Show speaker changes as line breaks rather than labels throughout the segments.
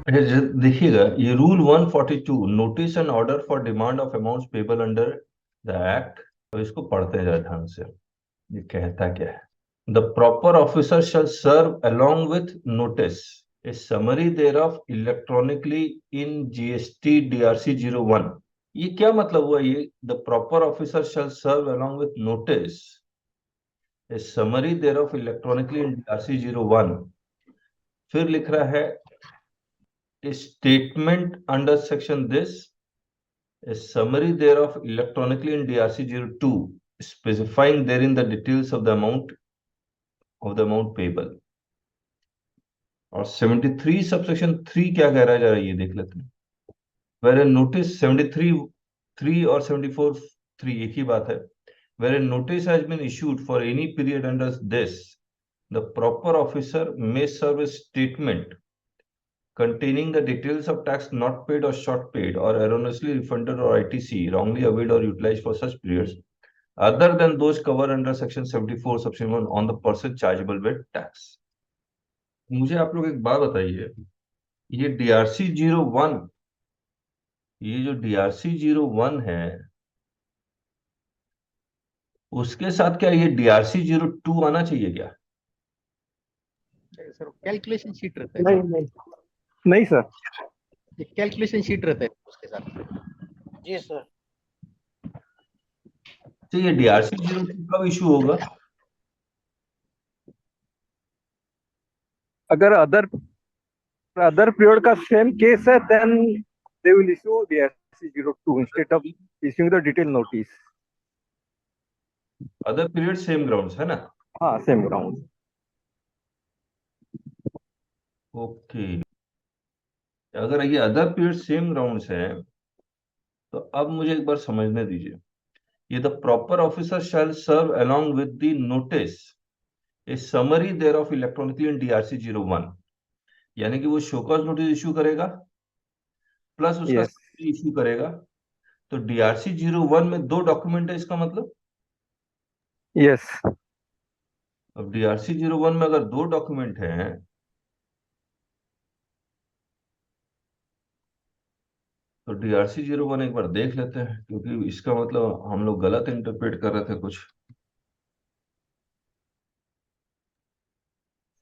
अच्छा देखिएगा, ये rule 142, notice and order for demand of amounts payable under the act. तो इसको पढ़ते हैं ध्यान से, ये कहता क्या है। The proper officer shall serve along with notice a summary thereof electronically in GST DRC 01। ये क्या मतलब हुआ ये, the proper officer shall serve along with notice a summary thereof electronically in DRC 01। फिर लिख रहा है a statement under section this, a summary thereof electronically in DRC 02 specifying therein the details of the amount payable। और 73 subsection 3 क्या कह रहा है, जरा ये देख लेते हैं। वेर एन नोटिस 73 3 और 74 3 एक ही बात है। Where an notice has been issued for any period under this, the proper officer may serve a statement containing the details of tax not paid or short paid or erroneously refunded or ITC wrongly availed or utilized for such periods other than those covered under section 74 subsection 1 on the person chargeable with tax। मुझे आप लोग एक बात बताइए, ये DRC 01, ये जो DRC 01 है, उसके साथ क्या ये डीआरसी 02 आना चाहिए क्या?
सर कैलकुलेशन शीट रहता है
नहीं
सर,
नहीं नहीं सर।
ये कैलकुलेशन शीट रहता है उसके साथ।
जी सर।
तो ये डीआरसी 02 कब इशू होगा?
अगर अदर अदर पीरियड का सेम केस है then they will issue DRC 02 instead of issuing the detail notice.
Other period same grounds है ना?
हाँ सेम ग्राउंड।
ओके, अगर ये अदर पीरियड सेम ग्राउंड्स है तो अब मुझे एक बार समझने दीजिए। ये the proper officer shall serve along with the notice a summary thereof electronically in DRC 01, यानी कि वो शोकॉज नोटिस इशू करेगा प्लस उसका
यस
इशू करेगा। तो डीआरसी 01 में दो डॉक्यूमेंट है इसका मतलब।
यस।
अब डीआरसी 01 में अगर दो डॉक्यूमेंट हैं तो डीआरसी 01 एक बार देख लेते हैं, क्योंकि इसका मतलब हम लोग गलत इंटरप्रेट कर रहे थे कुछ।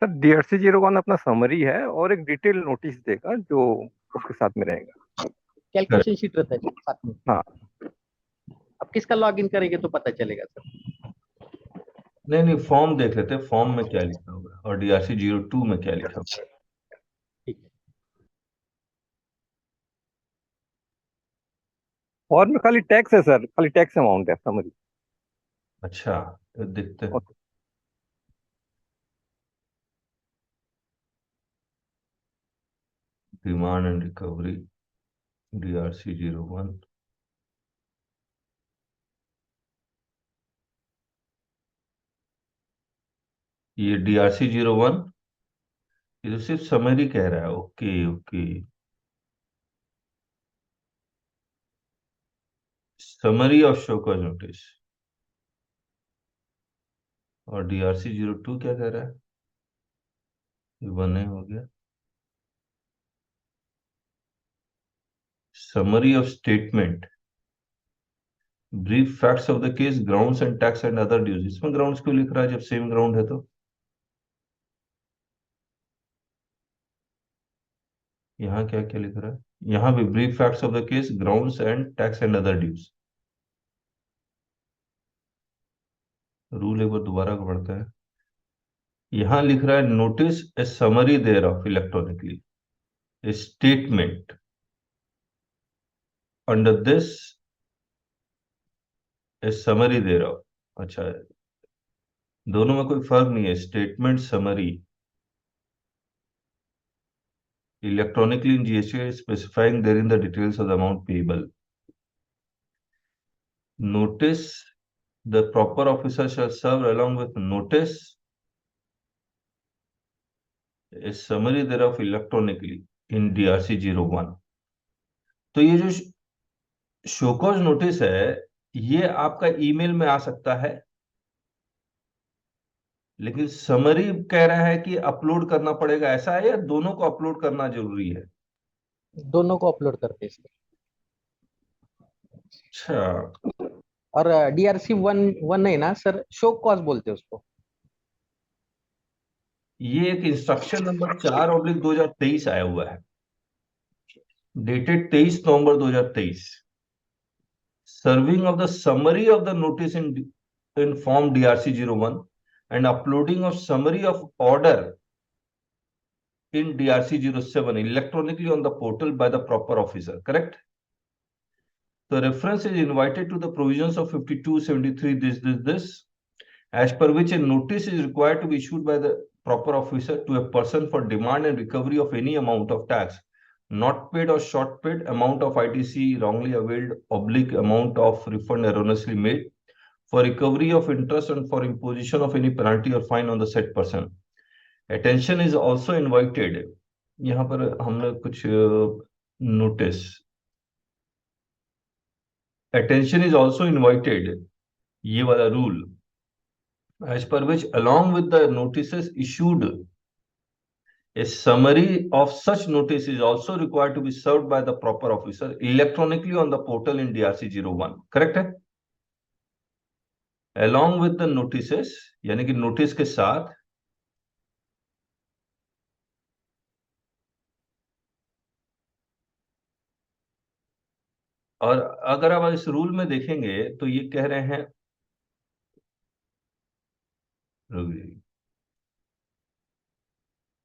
सर DRC 01 अपना समरी है और एक डिटेल नोटिस देगा जो उसके साथ में रहेगा।
कैलकुलेशन शीट रहता है साथ में।
हाँ
अब किसका लॉगिन करेंगे तो पता चलेगा सर।
नहीं नहीं, फॉर्म देख लेते हैं, फॉर्म में क्या लिखा हुआ है और डीआरसी 02 में क्या लिखा हुआ है।
ठीक है।
और में खाली टैक्स है सर, खाली टैक्स अमाउंट है समरी।
अच्छा, तो देखते हैं। Demand and recovery DRC 01। ये डीआरसी 01, ये तो सिर्फ समरी कह रहा है। Okay okay, summary of show cause notice. और डीआरसी 02 क्या कह रहा है? ये बने हो गया, summary of statement, brief facts of the case, grounds and tax and other dues. इसमें ग्राउंड्स क्यों लिख रहा है जब सेम ग्राउंड है तो? यहाँ क्या क्या लिख रहा है? यहाँ भी brief facts of the case, grounds and tax and other dues. Rule एक बार दोबारा पढ़ता है। यहाँ लिख रहा है notice a summary thereof electronically a statement under this a summary thereof. अच्छा, दोनों में कोई फर्क नहीं है, statement summary electronically in GST specifying therein the details of the amount payable. Notice, the proper officer shall serve along with notice a summary thereof electronically in DRC 01। तो ये जो शोकॉज नोटिस है, ये आपका email में आ सकता है, लेकिन समरी कह रहा है कि अपलोड करना पड़ेगा, ऐसा है या दोनों को अपलोड करना जरूरी है?
दोनों को अपलोड करते हैं इसमें।
अच्छा,
और DRC 1 नहीं ना सर, शो कॉज बोलते हैं उसको।
ये एक इंस्ट्रक्शन नंबर 4/2023 आया हुआ है, dated 23 November 2023, serving of the summary of the notice in form DRC 01 and uploading of summary of order in DRC 07 electronically on the portal by the proper officer. Correct? The reference is invited to the provisions of 5273 this, as per which a notice is required to be issued by the proper officer to a person for demand and recovery of any amount of tax not paid or short paid, amount of ITC wrongly availed / amount of refund erroneously made, for recovery of interest and for imposition of any penalty or fine on the said person. Attention is also invited. यहाँ पर हमने कुछ notice, attention is also invited, ये वाला rule, as per which along with the notices issued, a summary of such notice is also required to be served by the proper officer electronically on the portal in DRC 01. Correct है? Along with the notices, यानी कि notice के साथ और अगर आप इस rule में देखेंगे तो ये कह रहे हैं,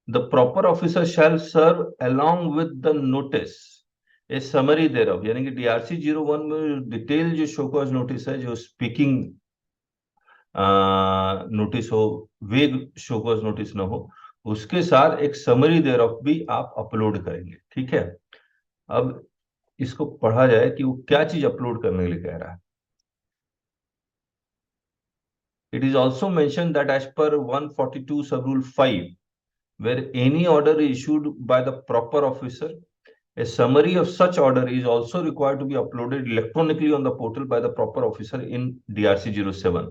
the proper officer shall serve along with the notice a summary thereof, यानी कि DRC 01 में डिटेल जो शो कॉज नोटिस है, जो स्पीकिंग नोटिस हो, वेग शो कॉज नोटिस ना हो, उसके साथ एक समरी देयरऑफ भी आप अपलोड करेंगे। ठीक है, अब इसको पढ़ा जाए कि वो क्या चीज अपलोड करने के लिए कह रहा है। It is also mentioned that as per 142 sub-rule 5, where any order is issued by the proper officer, a summary of such order is also required to be uploaded electronically on the portal by the proper officer in DRC 07.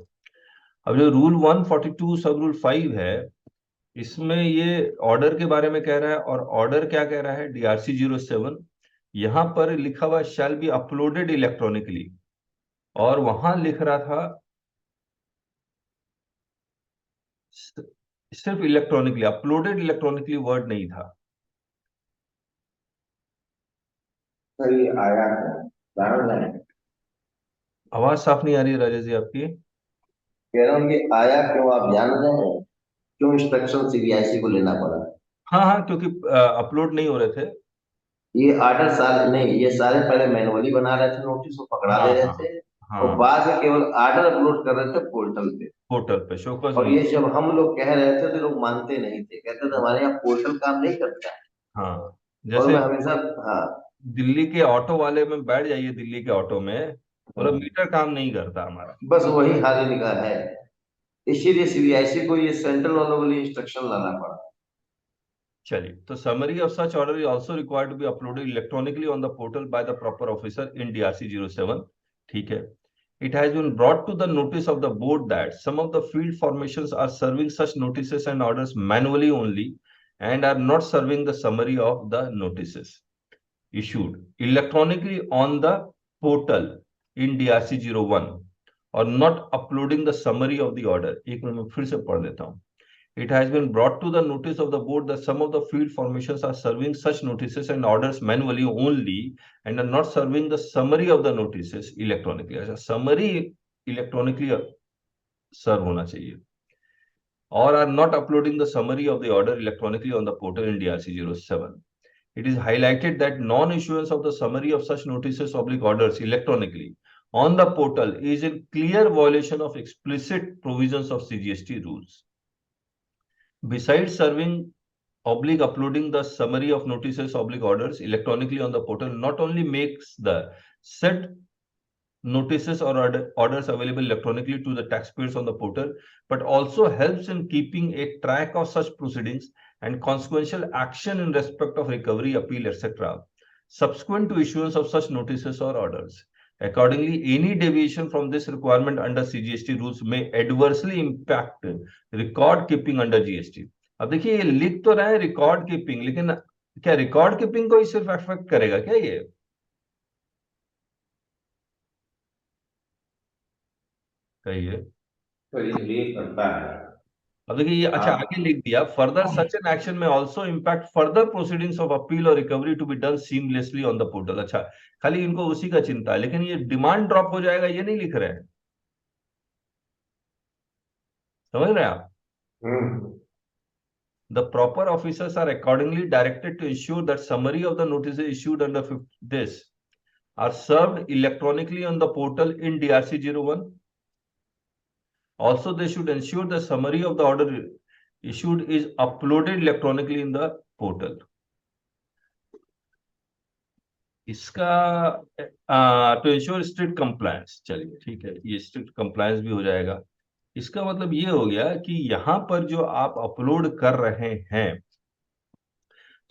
अब जो rule 142 सब rule 5 है, इसमें ये order के बारे में कह रहा है, और ऑर्डर क्या कह रहा है, DRC 07 यहां पर लिखा हुआ शैल बी अपलोडेड इलेक्ट्रॉनिकली, और वहां लिख रहा था सिर्फ इलेक्ट्रॉनिकली, अपलोडेड इलेक्ट्रॉनिकली वर्ड नहीं था।
सर ये आया है, कारण है,
आवाज साफ नहीं आ रही है राजेश जी आपकी।
कह रहा हूँ ये आया क्यों, आप जान रहे हैं क्यों इंस्ट्रक्शन CBIC को लेना पड़ा?
हाँ हाँ, क्योंकि अपलोड नहीं हो रहे थे।
ये ऑर्डर सारे नहीं, ये सारे पहले मैनुअली बना रहे थे, नोटिस को पकड़ा
हाँ
दे रहे
हाँ
थे,
हाँ,
और बाद में केवल ऑर्डर अपलोड कर रहे थे पोर्टल पे।
पोर्टल पे शो कॉज।
और ये जब हम लोग कह रहे थे तो लोग मानते नहीं थे, कहते थे हमारे यहाँ पोर्टल काम नहीं करता है।
हाँ,
और
जैसे
मैं हमेशा, हाँ,
दिल्ली के ऑटो वाले में बैठ जाइए, दिल्ली के ऑटो में बोला मीटर काम नहीं करता हमारा।
बस वही हाल इनका है, इसीलिए CBIC को ये सेंट्रल वालों के लिए इंस्ट्रक्शन लाना पड़ा।
चलिए, तो summary of such order is also required to be uploaded electronically on the portal by the proper officer in DRC 07। ठीक है, it has been brought to the notice of the board that some of the field formations are serving such notices and orders manually only and are not serving the summary of the notices issued electronically on the portal in DRC 01 or not uploading the summary of the order। एक minute में फिर से पढ़ देता हूँ। It has been brought to the notice of the board that some of the field formations are serving such notices and orders manually only and are not serving the summary of the notices electronically। अच्छा, summary electronically serve होना चाहिए, or are not uploading the summary of the order electronically on the portal in DRC 07। It is highlighted that non-issuance of the summary of such notices / orders electronically on the portal is in clear violation of explicit provisions of CGST rules। Besides serving / uploading the summary of notices / orders electronically on the portal not only makes the said notices or orders available electronically to the taxpayers on the portal, but also helps in keeping a track of such proceedings and consequential action in respect of recovery, appeal, etc. subsequent to issuance of such notices or orders। Accordingly, any deviation from this requirement under CGST rules may adversely impact record keeping under GST। अब देखिए, ये लिख तो रहा है record keeping, लेकिन क्या record keeping को ही सिर्फ अफेक्ट करेगा क्या ये? कहिए।
तो ये करता है।
अब देखिए ये अच्छा
आप
आगे लिख दिया, further such an action may also impact further proceedings of appeal और recovery to be done seamlessly on the portal. अच्छा, खाली इनको उसी का चिंता है, लेकिन ये डिमांड ड्रॉप हो जाएगा ये नहीं लिख रहे हैं। समझ रहे हैं आप?
हम्म
The proper officers are accordingly directed to ensure that summary of the notices issued under this are served electronically on the portal in DRC 01. Also, they should ensure the summary of the order issued is uploaded electronically in the portal. इसका to ensure strict compliance, चलिए ठीक है, ये strict compliance भी हो जाएगा। इसका मतलब ये हो गया कि यहां पर जो आप अपलोड कर रहे हैं,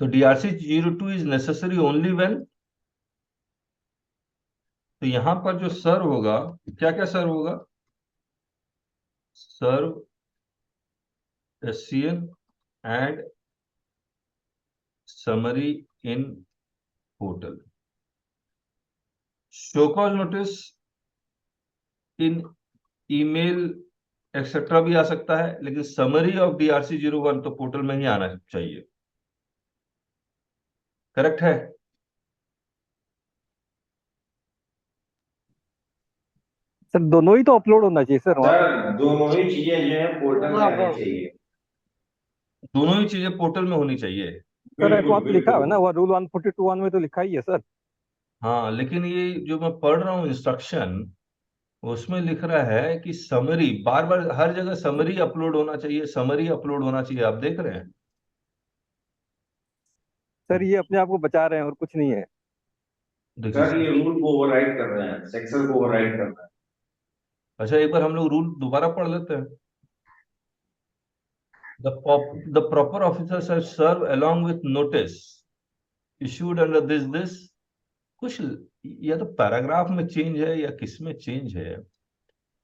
तो DRC 02 is necessary only when, तो यहां पर जो सर्व होगा, क्या क्या सर्व होगा? सर्व SCN and summary in portal. Show cause notice in email etcetera भी आ सकता है, लेकिन समरी ऑफ DRC 01 तो पोर्टल में ही आना चाहिए। करेक्ट है?
सर दोनों ही तो अपलोड होना चाहिए सर वहाँ पे।
सर दोनों ही चीजें जो है पोर्टल में आनी चाहिए।
दोनों ही चीजें पोर्टल में होनी चाहिए।
सर वहाँ
बिल्कुल
पे लिखा है
बिल्कुल।
ना, वो रूल 142(1) में तो लिखा ही है सर।
हाँ, लेकिन ये जो मैं पढ़ रहा हूँ इंस्ट्रक्शन, उसमें लिख रहा है कि समरी, बार बार हर जगह समरी अपलोड होना चाहिए, समरी अपलोड होना चाहिए। आप देख रहे हैं?
सर ये अपने आप को बचा रहे हैं और कुछ नहीं है।
देखिए
सर ये रूल को ओवरराइड कर रहे हैं, सेक्शन को ओवरराइड कर रहे हैं।
अच्छा, एक बार हम लोग रूल दोबारा पढ़ लेते हैं। The proper officer shall serve along with notice issued under this कुछ, या तो पैराग्राफ में चेंज है या किस में चेंज है।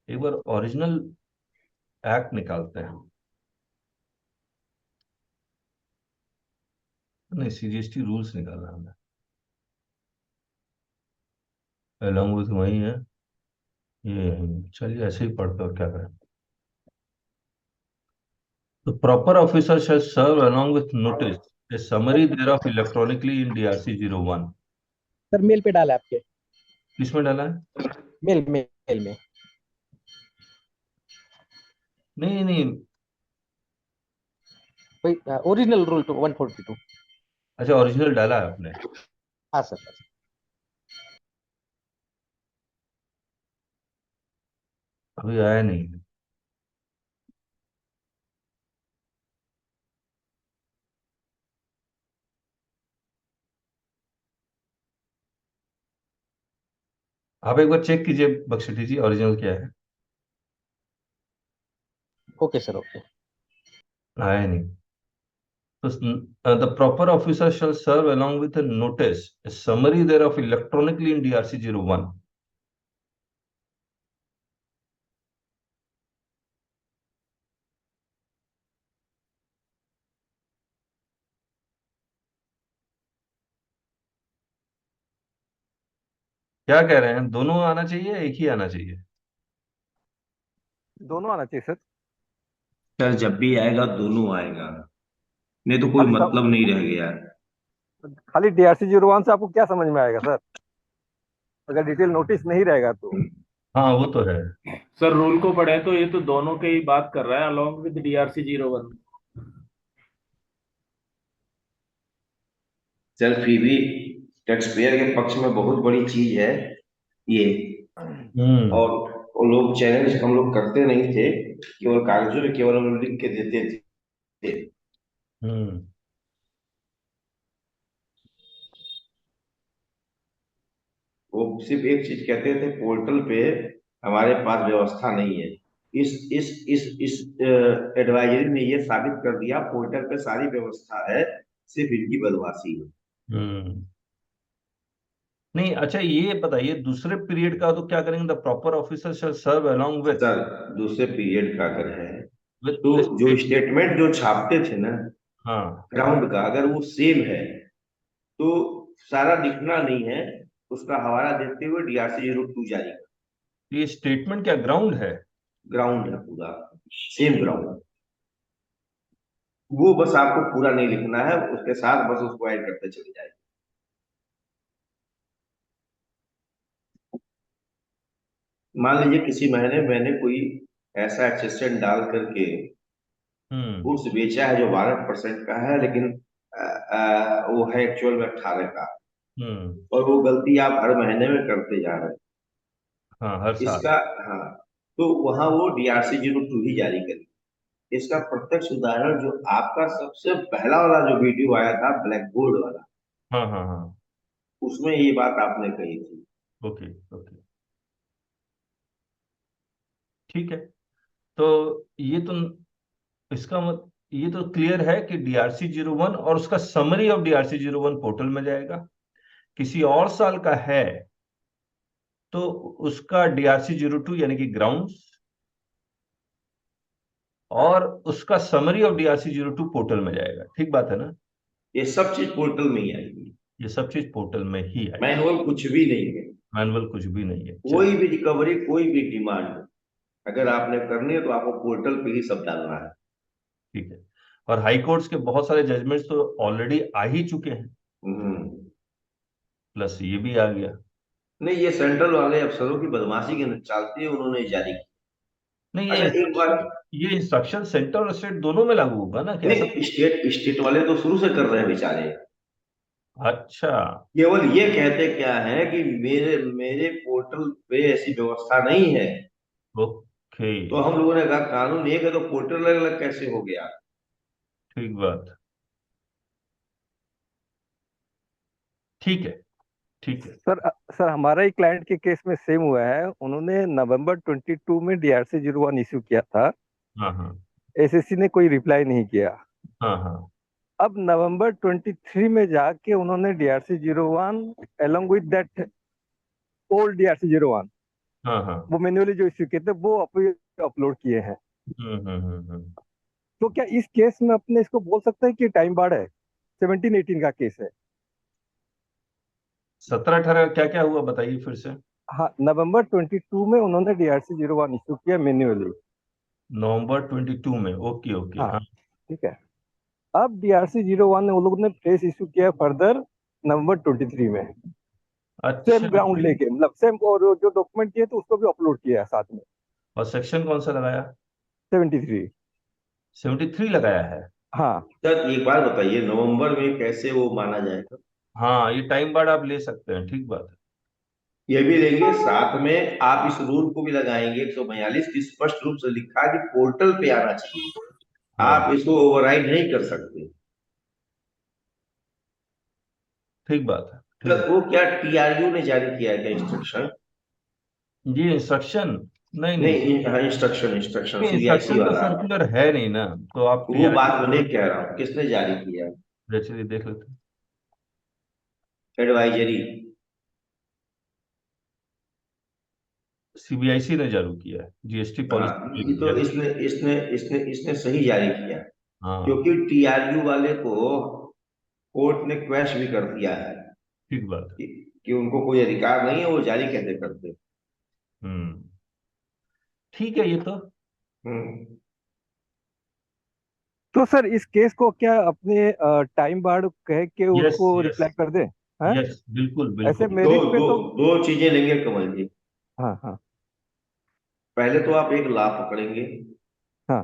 एक बार ओरिजिनल एक्ट निकालते हैं। नहीं, CGST रूल्स निकालना है हमें। अलॉन्ग विथ वही है ये। चलिए ऐसे ही पढ़ते और क्या करें। The proper officer shall serve along with notice a summary thereof electronically in DRC 01।
Sir mail पे डाला है आपके,
किसमें डाला है?
मेल में।
नहीं नहीं,
वही ओरिजिनल रूल तो 142।
अच्छा ओरिजिनल डाला है आपने?
हाँ सर।
अभी आया नहीं। आप एक बार चेक कीजिए बख्शी जी, ओरिजिनल क्या है।
Okay sir, okay.
आया नहीं। तो the proper officer shall serve along with a notice a summary thereof electronically in DRC 01। क्या कह रहे हैं, दोनों आना चाहिए, एक ही आना चाहिए?
दोनों आना चाहिए सर।
सर जब भी आएगा दोनों आएगा, नहीं तो कोई
खाली
मतलब नहीं रह गया।
खाली DRC 01 से आपको क्या समझ में आएगा सर, अगर डिटेल नोटिस नहीं रहेगा तो।
हाँ वो तो है।
सर रूल को पढ़े तो ये तो दोनों के ही बात कर रहा है, अलॉन्ग विद DRC 01।
सर फिर भी टैक्स पेयर के पक्ष में बहुत बड़ी चीज है ये। और वो लोग चैलेंज हम लोग करते नहीं थे, केवल कागजों में केवल हम लोग लिख के देते थे।
हम्म
वो सिर्फ एक चीज कहते थे, पोर्टल पे हमारे पास व्यवस्था नहीं है। इस एडवाइजरी ने ये साबित कर दिया पोर्टल पे सारी व्यवस्था है, सिर्फ इनकी बदमाशी है।
हम्म नहीं, अच्छा ये बताइए दूसरे पीरियड का तो क्या करेंगे? The proper officer shall serve along with
sir दूसरे पीरियड का अगर है
विथ
तो जो स्टेटमेंट जो छापते थे ना
हाँ
ग्राउंड का, अगर वो सेम है तो सारा दिखना नहीं है, उसका हवाला देते हुए DRC-02 जारी कर।
ये स्टेटमेंट क्या ग्राउंड है?
ग्राउंड है पूरा, सेम ग्राउंड। वो बस आपको पूरा नहीं लिखना है, उसके साथ बस उसको ऐड करते चले जाए। मान लीजिए किसी महीने मैंने कोई ऐसा एक्सेशन डाल करके गुड्स बेचा है जो 12% का है, लेकिन वो है एक्चुअल में 18 का, और वो गलती आप हर महीने में करते जा रहे हैं।
हाँ, हर साल।
इसका, हाँ, तो वहां वो DRC-02 ही जारी करेगी। इसका प्रत्यक्ष उदाहरण जो आपका सबसे पहला वाला जो वीडियो आया था ब्लैक बोर्ड वाला,
हाँ हाँ हाँ।
उसमें ये बात आपने कही थी।
ओके ओके, ठीक है। तो ये तो इसका मत ये तो क्लियर है कि DRC-01 और उसका समरी ऑफ DRC-01 पोर्टल में जाएगा। किसी और साल का है तो उसका DRC-02 यानी कि ग्राउंड्स और उसका समरी ऑफ DRC-02 पोर्टल में जाएगा। ठीक बात है ना?
ये सब चीज पोर्टल में ही आएगी,
ये सब चीज पोर्टल में ही आएगी,
मैनुअल कुछ भी नहीं है।
मैनुअल कुछ भी नहीं है।
कोई भी रिकवरी, कोई भी डिमांड अगर आपने करनी है तो आपको पोर्टल पे ही सब डालना है।
ठीक है। और हाई कोर्ट्स के बहुत सारे जजमेंट्स तो ऑलरेडी आ ही चुके हैं, प्लस ये भी आ गया।
नहीं, ये सेंट्रल वाले अफसरों की बदमाशी के चलते उन्होंने जारी किया।
नहीं,
अच्छा, एक बार,
ये इंस्ट्रक्शन सेंटर और स्टेट दोनों में लागू होगा ना? क्या
नहीं, स्टेट वाले तो शुरू से कर रहे हैं बेचारे।
अच्छा,
केवल ये कहते क्या है कि मेरे मेरे पोर्टल पे ऐसी व्यवस्था नहीं है।
ओके,
तो हम लोगों ने कहा कानून एक है तो पोर्टल अलग अलग कैसे हो गया।
ठीक बात, ठीक है, ठीक है।
सर हमारा ही क्लाइंट के केस में सेम हुआ है। उन्होंने नवंबर 22 में DRC-01 इश्यू किया था।
हाँ हाँ
एसएससी ने कोई रिप्लाई नहीं किया।
हाँ हाँ
अब नवंबर 23 में जाके उन्होंने DRC-01 along with that old DRC-01
हाँ हाँ।
वो मैन्युअली जो इश्यू किए थे वो अपलोड किए हैं।
हम्म।
तो क्या इस केस में अपने इसको बोल सकते हैं कि टाइम बाढ़ है? 17-18 का केस है।
17-18 क्या क्या हुआ बताइए फिर से।
हाँ, नवंबर 22 में उन्होंने DRC-01 इश्यू किया मैन्युअली।
नवंबर 22 में, ओके ओके,
हाँ,
हाँ।
ठीक है। अब DRC-01 ने वो लोग ने फ्रेश इश्यू किया फर्दर नवंबर 23 में, सेम
अच्छा,
ग्राउंड लेके, मतलब सेम, और जो डॉक्यूमेंट किए थे उसको भी अपलोड किया है साथ में।
और सेक्शन कौन सा लगाया?
73।
73 लगाया है।
हाँ,
सर एक बात बताइए, नवंबर में कैसे वो माना जाएगा?
हाँ, ये टाइम बार्ड आप ले सकते हैं, ठीक बात है।
ये भी लेंगे साथ में, आप इस रूल को भी लगाएंगे 142 की स्पष्ट रूप से लिखा है कि पोर्टल पे आना चाहिए,
हाँ,
आप इसको ओवरराइड नहीं कर सकते।
ठीक बात है,
तो
ठीक।
वो क्या TRU ने जारी किया है क्या इंस्ट्रक्शन?
ये इंस्ट्रक्शन नहीं नहीं,
नहीं, हाँ, इंस्ट्रक्शन इंस्ट्रक्शन CBIC
इंस्ट्रक्शन तो
वाला।
सर्कुलर है नहीं ना, तो आप
वो बात मैं नहीं कह रहा हूँ, किसने जारी किया?
चलिए देख लेते हैं।
एडवाइजरी।
CBIC ने जारी किया है, GST
हाँ,
पॉलिसी।
ये तो इसने सही जारी किया,
हाँ,
क्योंकि TRU वाले को कोर्ट ने क्वैश भी कर दिया है
ठीक बात है।
कि, कि उनको कोई अधिकार नहीं है, वो जारी कैसे करते।
हम्म, ठीक है ये तो।
हम्म।
तो सर इस केस को क्या अपने टाइम बाढ़ कह के
यस
उसको
यस
रिप्लाई कर दें? हाँ,
यस, बिल्कुल
ऐसे
बिल्कुल।
दो
मेरिट पे
दो
तो।
दो चीजें लेंगे कमल जी।
हाँ हाँ
पहले तो आप एक लॉ पकड़ेंगे
हाँ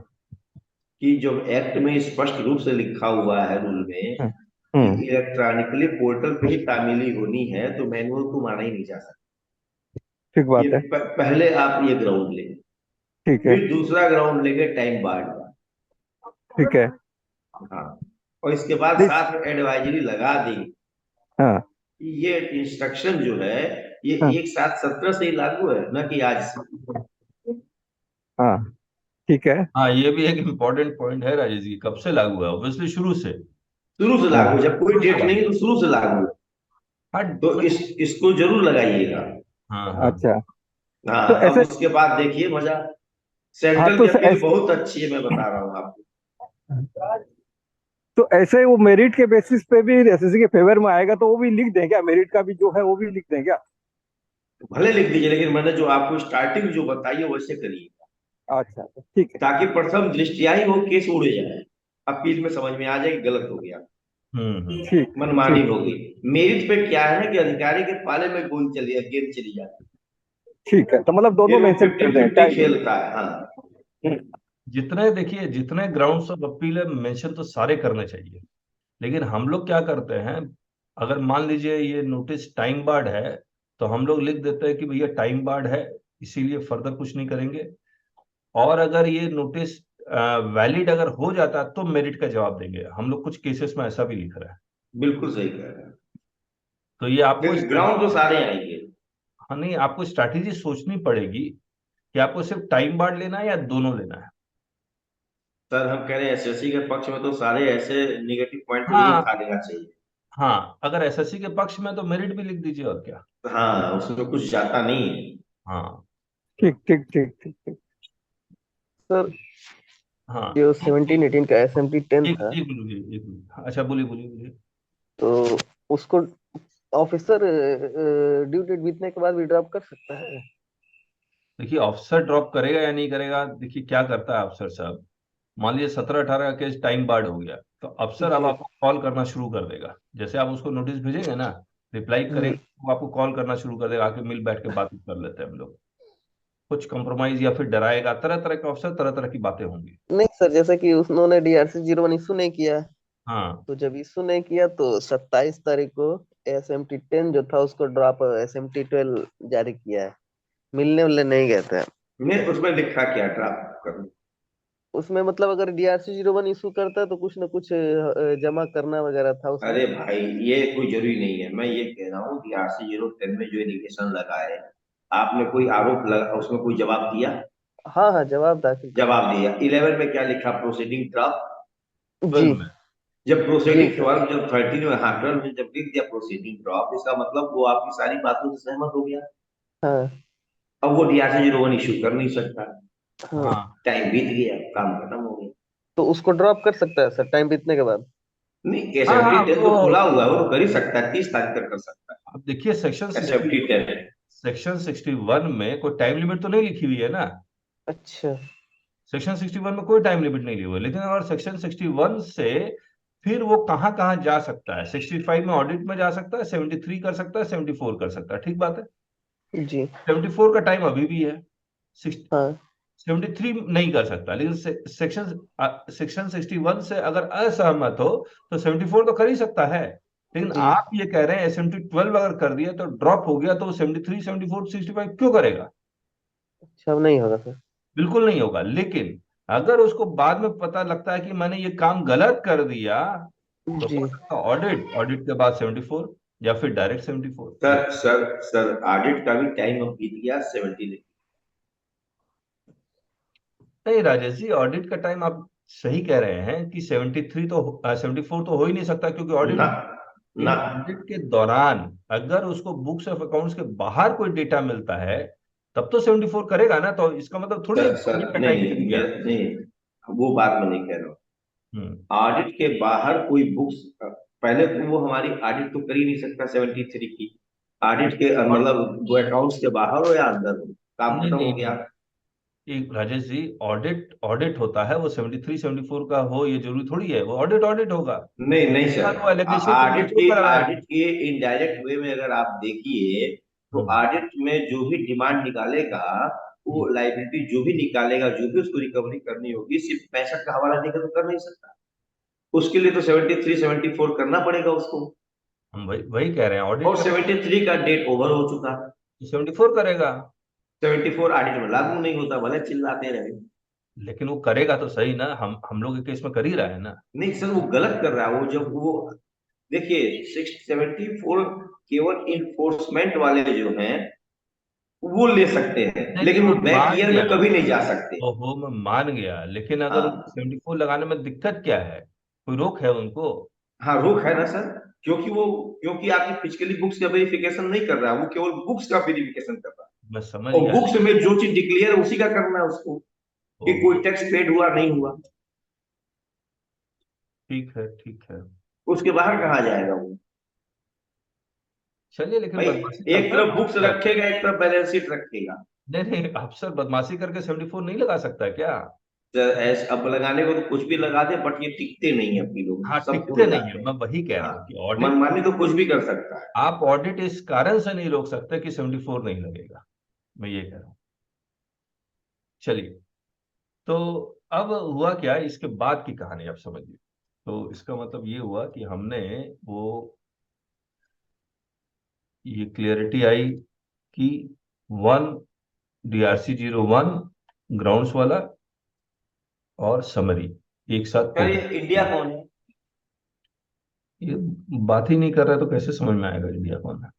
कि जो एक्ट में स्पष्ट रूप से लिखा हुआ है रूल में
हाँ,
कि इलेक्ट्रॉनिकली पोर्टल पे ही तामीली होनी है, तो मैनुअल को माना ही नहीं जा सकता।
ठीक बात
ये
है।
पहले आप ये ग्राउंड लेंगे,
ठीक है,
फिर दूसरा ग्राउंड लेंगे टाइम बार्ड का।
ठीक है।
हाँ, और इसके बाद
नहीं,
साथ में एडवाइजरी लगा देंगे
हाँ
कि ये इंस्ट्रक्शन जो है ये
हाँ
1/7/17 से ही लागू है, न कि आज से।
हाँ, ठीक है।
हाँ, ये भी एक इम्पोर्टेंट पॉइंट है राजेश जी, कब से लागू है? ऑब्वियसली शुरू से।
शुरू से
हाँ,
लागू, जब कोई डेट नहीं तो शुरू से लागू है।
हाँ
तो इसको जरूर लगाइएगा।
हाँ हाँ।
अच्छा।
हाँ,
तो
अब
ऐसे,
उसके बाद देखिए मजा।
हाँ
सेंट्रल
तो
की अपील
ऐसे,
बहुत अच्छी है, मैं बता रहा हूँ आपको।
तो ऐसे वो मेरिट के बेसिस पे भी एसएससी के फेवर में आएगा तो वो भी लिख दें क्या, मेरिट का भी जो है वो भी लिख दें क्या?
भले लिख दीजिए, लेकिन मैंने जो आपको स्टार्टिंग जो बताई है वैसे करिए,
अच्छा अच्छा, ठीक है।
ताकि प्रथम दृष्टया ही वो केस उड़ जाए, अपील में समझ में आ जाए कि गलत हो गया,
ठीक
मनमानी
ठीक
होगी। मेरिट पे क्या है कि अधिकारी के पाले में गेंद चली जाती
ठीक है, तो मतलब
है,
दोनों
फिर वो
मेंशन कर
50
दें
50 खेलता है। हाँ,
जितने देखिए जितने ग्राउंड्स ऑफ अपील है मेंशन तो सारे करने चाहिए, लेकिन हम लोग क्या करते हैं, अगर मान लीजिए ये नोटिस टाइम बार्ड है तो हम लोग लिख देते हैं कि भैया टाइम बार्ड है, इसीलिए फर्दर कुछ नहीं करेंगे। और अगर ये नोटिस वैलिड अगर हो जाता तो मेरिट का जवाब देंगे, हम लोग कुछ केसेस में ऐसा भी लिख रहे हैं।
बिल्कुल सही कह रहे हैं,
तो ये आपको
लेकिन ग्राउंड तो सारे आएंगे।
हाँ नहीं, आपको स्ट्रैटेजी सोचनी पड़ेगी कि आपको सिर्फ टाइम बार्ड लेना है या दोनों लेना है।
सर हम कह रहे हैं एसएससी के पक्ष में तो सारे ऐसे निगेटिव पॉइंट तो नहीं
हाँ
उठा देना चाहिए।
हाँ, अगर एसएससी के पक्ष में तो मेरिट भी लिख दीजिए और क्या।
हाँ, उसमें कुछ जाता नहीं है।
हाँ
ठीक ठीक ठीक ठीक ठीक।
सर
हाँ,
जो 17-18 का SMT-10
एक
था,
एक मिनट एक मिनट, अच्छा बोलिए बोलिए बोलिए।
तो उसको ऑफिसर ड्यू डेट बीतने के बाद भी ड्रॉप कर सकता है?
देखिए ऑफिसर ड्रॉप करेगा या नहीं करेगा, देखिए क्या करता है अफसर साहब। मान लीजिए 17-18 का केस टाइम बार्ड हो गया तो अफसर अब
जी
आपको कॉल करना शुरू कर देगा, जैसे आप उसको नोटिस भेजेंगे ना, रिप्लाई
जी।
करेंगे, वो आपको कॉल करना शुरू कर देगा, आके मिल बैठ के बात कर लेते हैं हम लोग। कुछ कंप्रोमाइज या फिर डराएगा, तरह तरह के अफसर तरह तरह की बातें होंगी।
नहीं सर, जैसे कि उन्होंने DRC-01 इशू नहीं किया,
हाँ
तो जब इशू नहीं किया तो 27 तारीख को SMT-10 जो था उसको ड्रॉप SMT-12 जारी किया है, मिलने उलने नहीं गए थे।
मैं उसमें लिखा क्या ड्राफ्ट करूं?
उसमें मतलब अगर DRC-01 इशू करता तो कुछ न कुछ जमा करना वगैरह था उसमें।
अरे भाई, ये कोई जरूरी नहीं है। मैं ये कह रहा हूँ कि RC-010 में जो एलिगेशन लगा है, आपने कोई आरोप लगा, उसमें कोई जवाब दिया?
हाँ हाँ, जवाब दाखिल कर
जवाब दिया। 11 में क्या लिखा? Proceeding draft.
जी
12 में।
जब
जी
प्रोसीडिंग
सर।
12, जब 13 में, हाँ 12 में जब लिख दिया प्रोसीडिंग ड्राफ्ट, इसका मतलब वो आपकी सारी बातों से सहमत हो गया।
हाँ
अब वो DRC-01 इशू कर नहीं सकता,
हाँ,
हाँ
टाइम बीत गया, काम खत्म हो गया।
तो उसको ड्रॉप कर सकता है सर टाइम बीतने के बाद?
नहीं,
हाँ
SMT
हाँ
10 तो खुला हुआ है, वो तो कर ही सकता है, 30 तारीख तक कर सकता
अब देखिए
है SMT 10।
सेक्शन 61 में कोई टाइम लिमिट तो नहीं लिखी हुई है ना।
अच्छा
सेक्शन 61 में कोई टाइम लिमिट नहीं ली हुई है, लेकिन अगर सेक्शन 61 से फिर वो कहाँ कहाँ जा सकता है, 65 में ऑडिट में जा सकता है, 73 कर सकता है, 74 कर सकता है, ठीक बात है।
जी
74 का टाइम अभी भी है,
हाँ
73 नहीं कर सकता, लेकिन सेक्शन सेक्शन 61 से अगर असहमत हो तो 74 तो कर ही सकता है। लेकिन
जी।
आप ये कह रहे हैं SMT-12 अगर कर दिया तो ड्रॉप हो गया तो वो 73 74 65 क्यों करेगा?
अच्छा, अब नहीं होगा सर।
बिल्कुल नहीं होगा। लेकिन अगर उसको बाद में पता लगता है कि मैंने ये काम गलत कर दिया तो
जी
हो सकता है ऑडिट ऑडिट के बाद 74 या फिर डायरेक्ट 74।
सर ऑडिट का भी टाइम अब बीत गया, 70 नहीं।
नहीं राजेश जी, ऑडिट का टाइम आप सही कह रहे हैं कि 73 तो 74 तो हो ही नहीं सकता, क्योंकि
ना
ऑडिट
ना
ऑडिट के दौरान अगर उसको बुक्स ऑफ अकाउंट्स के बाहर कोई डेटा मिलता है तब तो 74 करेगा ना, तो इसका मतलब थोड़ी ऑडिट
सर
का टाइम
नहीं,
बीत गया।
नहीं, वो बात मैं नहीं कह रहा हूँ।
हम्म
ऑडिट के बाहर कोई बुक्स, पहले तो वो हमारी ऑडिट तो कर ही नहीं सकता 73 की। ऑडिट के
और
मतलब वो अकाउंट्स के बाहर हो या अंदर हो, काम
नहीं
खत्म हो
नहीं
गया।
नहीं, एक राजेश जी, ऑडिट ऑडिट होता है, वो 73 74 का हो ये जरूरी थोड़ी है, वो ऑडिट ऑडिट होगा।
नहीं नहीं सर,
बाद वो एलिगेशन तो दूसरों पर लगाएगा।
ऑडिट के इनडायरेक्ट वे में अगर आप देखिए, तो
हम्म
ऑडिट में जो भी डिमांड निकालेगा, वो
हम्म,
लाइबिलिटी जो भी निकालेगा, जो भी उसको रिकवरी करनी होगी, सिर्फ 65 का हवाला देकर तो कर नहीं सकता। उसके लिए तो 73 74 करना पड़ेगा उसको।
हम वही वही कह रहे हैं, ऑडिट
और
का
73 का डेट ओवर हो चुका।
74 करेगा।
74 ऑडिट में लागू नहीं होता, भले चिल्लाते रहे।
लेकिन वो करेगा तो सही ना, हम लोग के केस में कर ही रहा है ना।
नहीं सर, वो गलत कर रहा है। वो जब वो देखिए 674 केवल इन्फोर्समेंट वाले जो हैं वो ले सकते हैं,
नहीं नहीं,
लेकिन वो
मैं
बैक
मान
ईयर
गया,
में कभी नहीं जा सकते।
ओहो मैं मान गया, लेकिन अगर
हाँ
74 लगाने में दिक्कत क्या है, कोई रोक है उनको?
हाँ, रोक है ना सर, क्योंकि आपकी फिजिकली बुक्स का वेरिफिकेशन नहीं कर रहा है, वो केवल बुक्स का वेरिफिकेशन कर रहा
मैं समझ
है। और
गया,
बुक्स में जो चीज डिक्लेयर है उसी का करना है उसको, कि
ओहो
कोई टैक्स पेड हुआ नहीं हुआ।
ठीक है, ठीक है।
उसके बाहर कहाँ जाएगा वो?
चलिए, लेकिन
भाई
बदमाशी
एक
करता है
तरफ बुक्स
अफसर।
रखेगा, एक तरफ बैलेंस शीट रखेगा।
नहीं नहीं, अफसर बदमाशी करके 74 नहीं लगा सकता है क्या?
ऐसे अब लगाने को तो कुछ भी लगा दे, बट ये टिकते नहीं है अपनी लोग,
हाँ,
सब
टिकते
उड़
नहीं
जाते
है,
हैं।
मैं वही कह रहा
हाँ,
हूँ कि ऑडिट,
मनमानी तो कुछ भी कर सकता है।
आप ऑडिट इस कारण से नहीं रोक सकते कि 74 नहीं लगेगा, मैं ये कह रहा हूँ। चलिए, तो अब हुआ क्या, इसके बाद की कहानी आप समझिए। तो इसका मतलब ये हुआ कि हमने वो, ये क्लियरिटी आई कि 1 DRC 01 ग्राउंड्स वाला और समरी एक साथ
सर,
पोर्टल।
ये इंडिया कौन है?
ये बात ही नहीं कर रहा तो कैसे समझ में आएगा इंडिया कौन है?